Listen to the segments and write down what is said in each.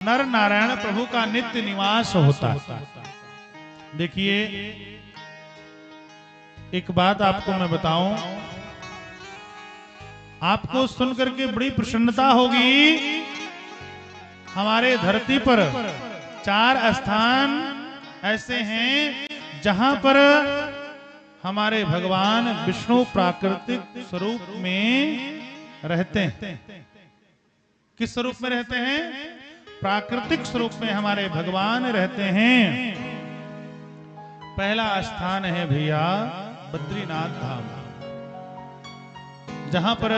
नर नारायण प्रभु का नित्य निवास होता है। देखिए एक बात आपको मैं बताऊं, आपको सुनकर के बड़ी प्रसन्नता होगी। हमारे धरती पर 4 स्थान ऐसे हैं जहां पर हमारे भगवान विष्णु प्राकृतिक स्वरूप में रहते हैं। किस स्वरूप में रहते हैं? प्राकृतिक स्वरूप में हमारे भगवान रहते हैं। पहला स्थान है भैया बद्रीनाथ धाम, जहां पर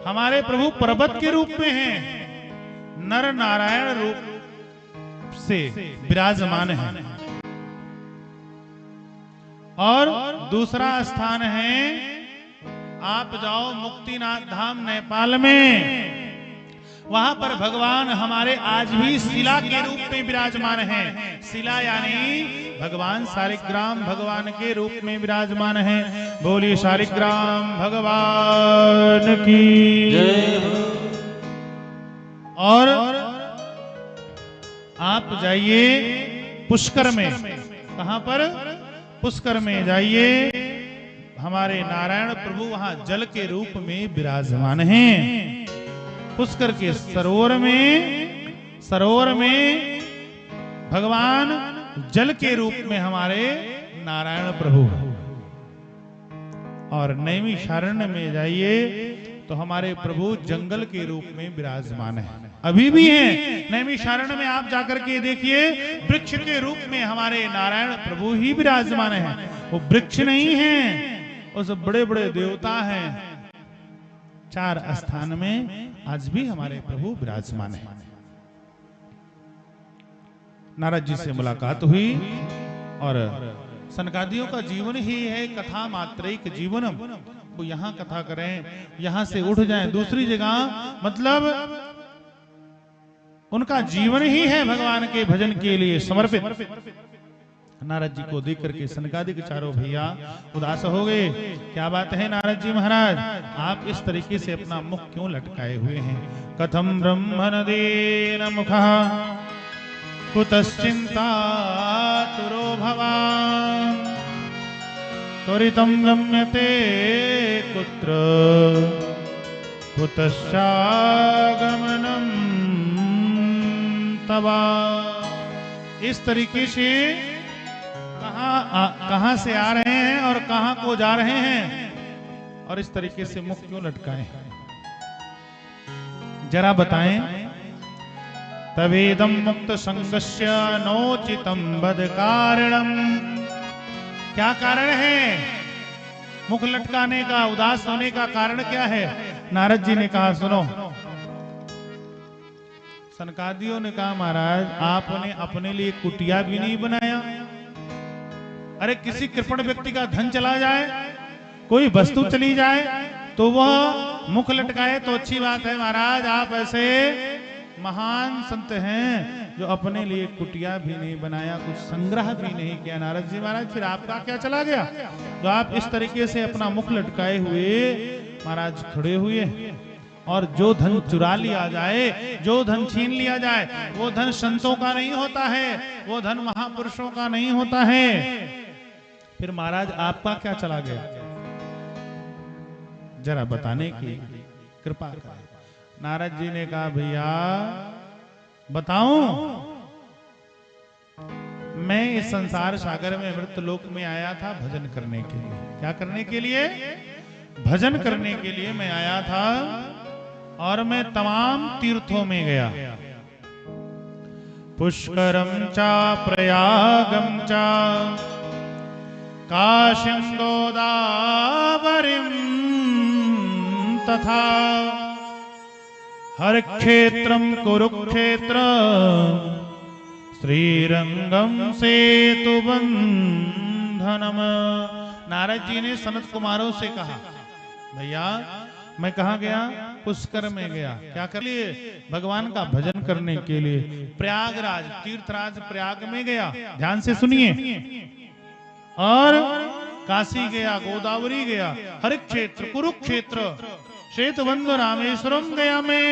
हमारे प्रभु पर्वत के रूप में हैं, नर नारायण रूप से विराजमान हैं। और दूसरा स्थान है, आप जाओ मुक्तिनाथ धाम नेपाल में, वहां पर भगवान हमारे आज भी शिला के रूप में विराजमान हैं। शिला यानी भगवान शालिग्राम भगवान के रूप में विराजमान हैं। बोलिए शालिग्राम भगवान की जय। और आप जाइए पुष्कर में, कहां पर? पुष्कर में जाइए, हमारे नारायण प्रभु वहां जल के रूप में विराजमान हैं। पुष्कर के सरोवर में भगवान जल के रूप में हमारे नारायण प्रभु। और नैमिषारण्य में जाइए तो हमारे प्रभु जंगल के रूप में विराजमान है, अभी भी हैं। नैमिषारण्य में आप जाकर के देखिए, वृक्ष के रूप में हमारे नारायण प्रभु ही विराजमान है। वो वृक्ष नहीं है, उस बड़े बड़े देवता हैं। 4 स्थान में आज भी हमारे प्रभु विराजमान है। नारद जी से मुलाकात हुई और सनकादियों का जीवन ही है कथा मात्रैक जीवनम। वो यहाँ कथा करें, यहाँ से उठ जाएं दूसरी जगह, मतलब उनका जीवन ही है भगवान के भजन के लिए समर्पित। नारद जी को देख करके सनकादिक चारों भैया उदास हो गए। क्या बात है नारद जी महाराज, आप इस तरीके से अपना मुख क्यों लटकाए हुए हैं? कथम ब्रह्मणदेन मुखः कुतश्चिंता तुरो भवान् त्वरितं गम्यते कुत्र कुतश्चागमनं तवा। इस तरीके से कहां से आ रहे हैं और कहां को जा रहे हैं, और इस तरीके से मुख क्यों लटकाए हैं, जरा बताएं। तवेदम मुक्त संगस्य नोचितम बद कारणम। क्या कारण है मुख लटकाने का, उदास होने का कारण क्या है? नारद जी ने कहा सुनो। सनकादियों ने कहा महाराज आपने अपने लिए कुटिया भी नहीं बनाया। अरे किसी कृपण व्यक्ति का धन चला जाए, कोई वस्तु चली जाए तो वह मुख लटकाए तो अच्छी बात है। महाराज आप ऐसे महान संत हैं जो अपने लिए कुटिया भी नहीं बनाया, कुछ संग्रह भी नहीं किया। नारद जी महाराज फिर आपका क्या चला गया जो आप इस तरीके से अपना मुख लटकाए हुए महाराज खड़े हुए? और जो धन चुरा लिया जाए, जो धन छीन लिया जाए, वो धन संतों का नहीं होता है, वो धन महापुरुषों का नहीं होता है। फिर महाराज आपका क्या चला गया, जरा बताने की कृपा करें। नारद जी ने कहा भैया बताऊं, मैं इस संसार सागर में मृतलोक में आया था भजन करने के लिए। क्या करने के लिए? भजन करने के लिए मैं आया था। और मैं तमाम तीर्थों में गया, पुष्करम चा प्रयागम चा काशीं गोदावरीं तथा हर क्षेत्रम कुरुक्षेत्र श्रीरंगम सेतुबंधनम। नारद जी ने सनत कुमारों से कहा भैया मैं कहा गया? पुष्कर में गया। क्या कर लिए? भगवान का भजन करने के लिए। प्रयागराज तीर्थराज प्रयाग में गया, ध्यान से सुनिए। और काशी गया, गोदावरी गया, हर क्षेत्र कुरुक्षेत्र, श्वेतबंध रामेश्वरम गया मैं।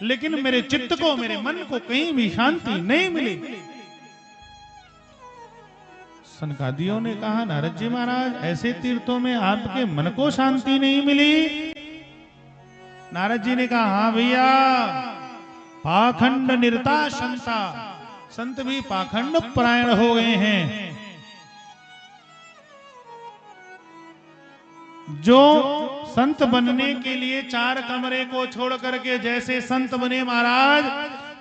लेकिन मेरे चित्त को, मेरे मन को कहीं भी शांति नहीं मिली। सनकादियों ने कहा, नारद जी महाराज, ऐसे तीर्थों में आपके मन को शांति नहीं मिली? नारद जी ने कहा, हाँ भैया, पाखंड निरता संता, संत भी पाखंड परायण हो गए हैं। जो संत बनने के लिए 4 कमरे को छोड़ करके जैसे संत बने महाराज,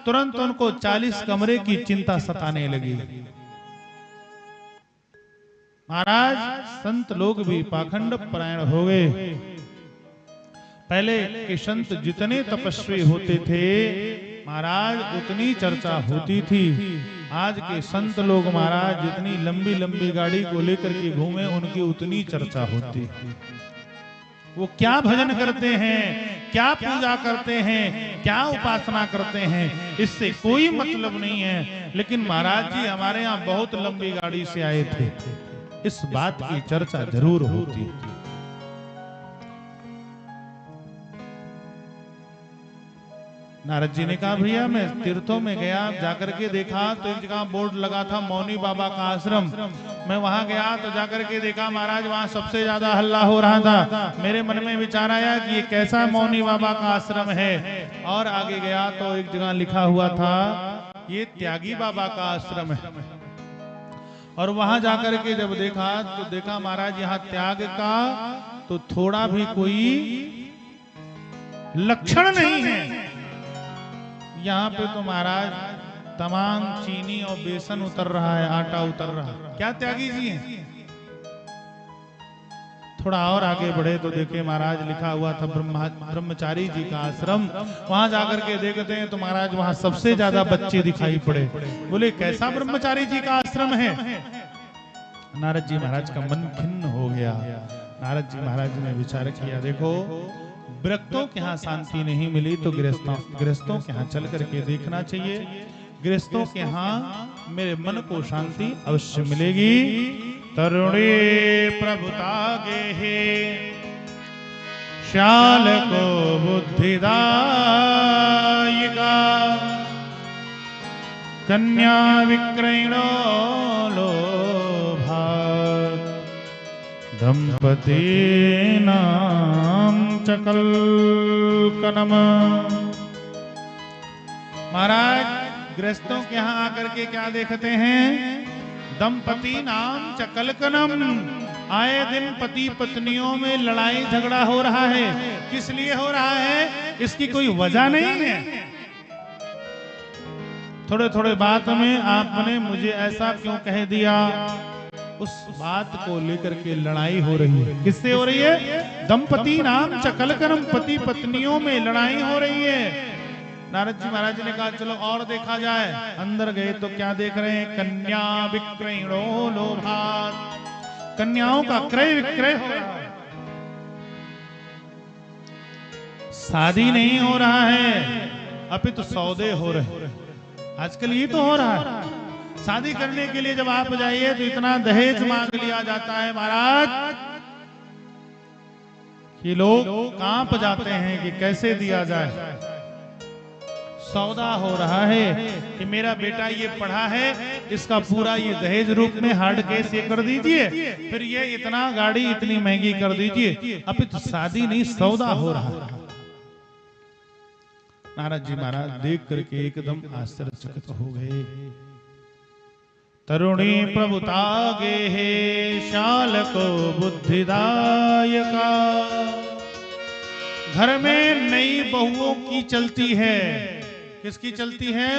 तुरंत उनको 40 कमरे की चिंता सताने लगी। महाराज, संत लोग भी पाखंड परायण हो गए। पहले के संत जितने तपस्वी होते थे महाराज, उतनी चर्चा होती थी। आज के संत लोग महाराज जितनी लंबी लंबी गाड़ी को लेकर के घूमे, उनकी उतनी चर्चा होती। वो क्या भजन करते हैं, क्या पूजा करते हैं, क्या उपासना करते हैं, इससे कोई मतलब नहीं है। लेकिन महाराज जी हमारे यहाँ बहुत लंबी गाड़ी से आए थे, इस बात की चर्चा जरूर होती थी। नारद जी ने कहा, भैया मैं तीर्थों में गया, जाकर के देखा तो एक जगह बोर्ड लगा था मौनी बाबा का आश्रम। मैं वहां गया तो जाकर के देखा महाराज, वहां सबसे ज्यादा हल्ला हो रहा था। मेरे मन में विचार आया कि ये कैसा मौनी बाबा का आश्रम है। और आगे गया तो एक जगह लिखा हुआ था, ये त्यागी बाबा का आश्रम है। और वहां जाकर के जब देखा तो देखा महाराज, यहाँ त्याग का तो थोड़ा भी कोई लक्षण नहीं है। यहाँ पे तो महाराज तमाम चीनी और बेसन उतर रहा है, आटा उतर रहा है। क्या त्यागी जी हैं? थोड़ा और आगे बढ़े तो देखे महाराज लिखा हुआ था ब्रह्मचारी जी का आश्रम। वहां जाकर के देखते हैं तो महाराज वहां सबसे ज्यादा बच्चे दिखाई पड़े। बोले कैसा ब्रह्मचारी जी का आश्रम है? नारद जी महाराज का मन खिन्न हो गया। नारद जी महाराज ने विचार किया, देखो विरक्तों के यहाँ शांति नहीं मिली तो गृहस्थों के यहाँ चल करके देखना चाहिए। गृहस्थों के यहाँ मेरे मन को शांति अवश्य मिलेगी। तरुणी प्रभुता गे हे श्याल को बुद्धिदायिका, कन्या विक्रयणो लोभात्, दंपती नाम चकलकनम। महाराज गृहस्थों के यहाँ आकर के क्या देखते हैं? दंपति नाम चकलकनम। आए दिन पति पत्नियों में लड़ाई झगड़ा हो रहा है। किस लिए हो रहा है? इसकी कोई वजह नहीं है। थोड़े थोड़े बात में आपने मुझे ऐसा क्यों कह दिया, उस बात को लेकर के लड़ाई हो रही है। किससे हो रही है? दंपति नाम चकलकनम, पति पत्नियों में लड़ाई हो रही है। नारद जी महाराज ने कहा चलो और देखा जाए। अंदर गए तो क्या देख रहे हैं? कन्या विक्रयणो लोभात्, कन्याओं का क्रय विक्रय हो रहा है। शादी नहीं हो रहा है, अपितु सौदे हो रहे हैं। आजकल ये तो हो रहा है। शादी करने के लिए जब आप जाइए तो इतना दहेज मांग लिया जाता है महाराज कि लोग कांप जाते हैं कि कैसे दिया जाए। सौदा हो रहा है कि मेरा बेटा ये पढ़ा है, इसका पूरा ये दहेज रूप में हार्ड केस ये कर दीजिए, फिर ये इतना गाड़ी इतनी महंगी कर दीजिए। अपितु शादी नहीं, सौदा हो रहा है। नारद जी महाराज देख करके एकदम आश्चर्यचकित हो गए। तरुणी प्रभुता गे हे शाल को बुद्धिदायका। घर में नई बहुओं की चलती है। किसकी चलती है?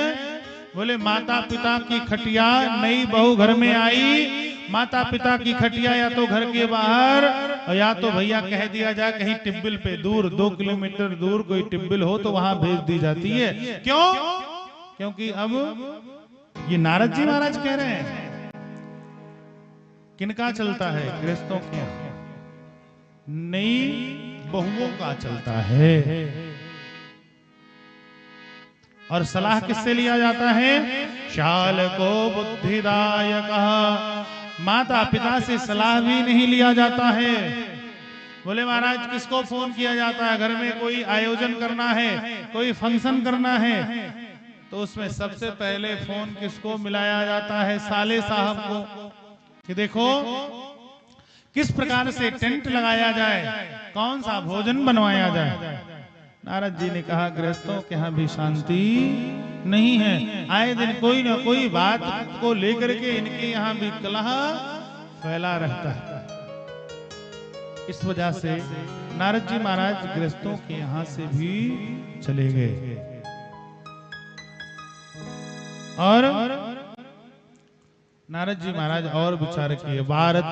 बोले माता पिता की खटिया। नई बहू घर में आई, माता पिता की खटिया या तो घर के बाहर और या तो भैया कह दिया जाए कहीं टिब्बिल पे दूर, 2 किलोमीटर दूर कोई टिब्बिल हो तो वहां भेज दी जाती है। क्यों? क्योंकि अब ये नारद जी महाराज कह रहे हैं। किनका चलता है? गृहस्थों के नई बहुओं का चलता है। और सलाह किससे लिया जाता है? शाल को बुद्धिदायक। माता पिता से सलाह भी नहीं लिया जाता है। बोले महाराज किसको फोन किया जाता है, घर में कोई आयोजन करना है, कोई फंक्शन करना है, तो उसमें सबसे पहले फोन किसको मिलाया जाता है, साले साहब को, कि देखो किस प्रकार से टेंट लगाया जाए, कौन सा भोजन बनवाया जाए। नारद जी ने कहा गृहस्थों के यहाँ भी शांति नहीं है, आए दिन कोई ना कोई बात को लेकर के इनके यहाँ भी कलह फैला रहता है। इस वजह से नारद जी महाराज गृहस्थों के यहाँ से भी चले गए। और नारद जी महाराज और विचार किए, वार्ता